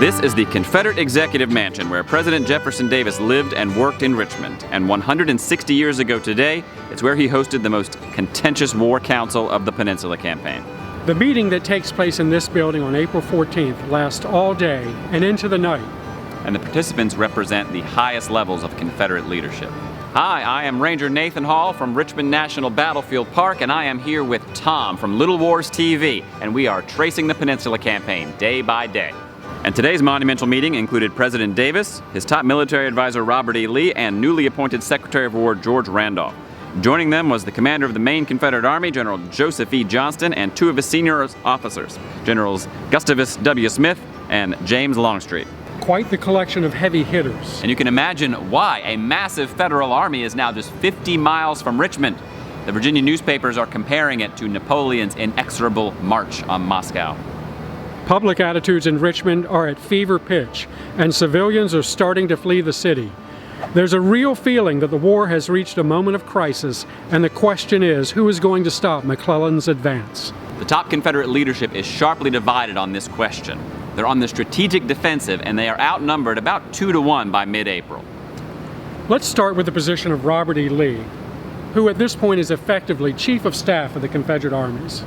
This is the Confederate Executive Mansion where President Jefferson Davis lived and worked in Richmond. And 160 years ago today, it's where he hosted the most contentious war council of the Peninsula Campaign. The meeting that takes place in this building on April 14th lasts all day and into the night. And the participants represent the highest levels of Confederate leadership. Hi, I am Ranger Nathan Hall from Richmond National Battlefield Park, and I am here with Tom from Little Wars TV, and we are tracing the Peninsula Campaign day by day. And today's monumental meeting included President Davis, his top military advisor Robert E. Lee, and newly appointed Secretary of War George Randolph. Joining them was the commander of the main Confederate Army, General Joseph E. Johnston, and two of his senior officers, Generals Gustavus W. Smith and James Longstreet. Quite the collection of heavy hitters. And you can imagine why a massive federal army is now just 50 miles from Richmond. The Virginia newspapers are comparing it to Napoleon's inexorable march on Moscow. Public attitudes in Richmond are at fever pitch, and civilians are starting to flee the city. There's a real feeling that the war has reached a moment of crisis, and the question is, who is going to stop McClellan's advance? The top Confederate leadership is sharply divided on this question. They're on the strategic defensive, and they are outnumbered about 2-1 by mid-April. Let's start with the position of Robert E. Lee, who at this point is effectively Chief of Staff of the Confederate armies.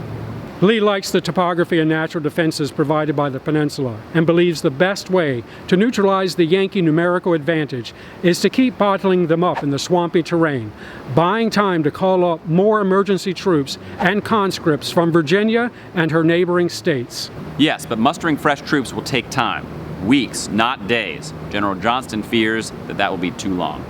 Lee likes the topography and natural defenses provided by the peninsula and believes the best way to neutralize the Yankee numerical advantage is to keep bottling them up in the swampy terrain, buying time to call up more emergency troops and conscripts from Virginia and her neighboring states. Yes, but mustering fresh troops will take time. Weeks, not days. General Johnston fears that will be too long.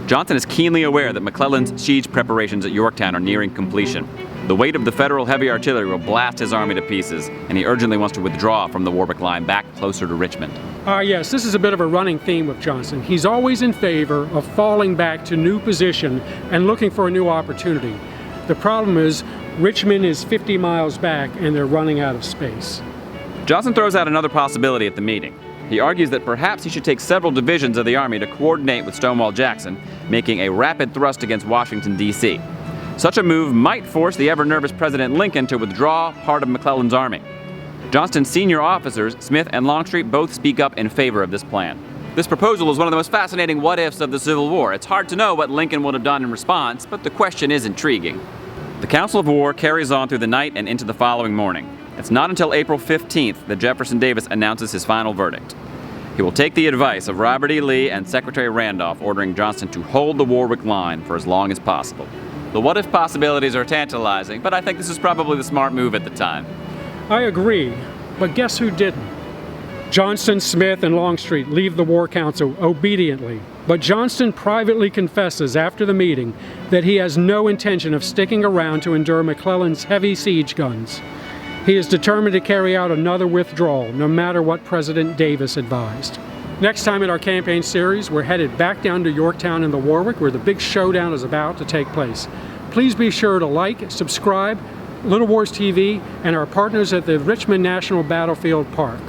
Johnston is keenly aware that McClellan's siege preparations at Yorktown are nearing completion. The weight of the Federal heavy artillery will blast his army to pieces, and he urgently wants to withdraw from the Warwick Line back closer to Richmond. Yes, this is a bit of a running theme with Johnston. He's always in favor of falling back to new position and looking for a new opportunity. The problem is Richmond is 50 miles back and they're running out of space. Johnston throws out another possibility at the meeting. He argues that perhaps he should take several divisions of the Army to coordinate with Stonewall Jackson, making a rapid thrust against Washington, D.C. Such a move might force the ever-nervous President Lincoln to withdraw part of McClellan's army. Johnston's senior officers, Smith and Longstreet, both speak up in favor of this plan. This proposal is one of the most fascinating what-ifs of the Civil War. It's hard to know what Lincoln would have done in response, but the question is intriguing. The Council of War carries on through the night and into the following morning. It's not until April 15th that Jefferson Davis announces his final verdict. He will take the advice of Robert E. Lee and Secretary Randolph, ordering Johnston to hold the Warwick Line for as long as possible. The what-if possibilities are tantalizing, but I think this is probably the smart move at the time. I agree, but guess who didn't? Johnston, Smith, and Longstreet leave the War Council obediently, but Johnston privately confesses after the meeting that he has no intention of sticking around to endure McClellan's heavy siege guns. He is determined to carry out another withdrawal, no matter what President Davis advised. Next time in our campaign series, we're headed back down to Yorktown and the Warwick, where the big showdown is about to take place. Please be sure to like, subscribe, Little Wars TV, and our partners at the Richmond National Battlefield Park.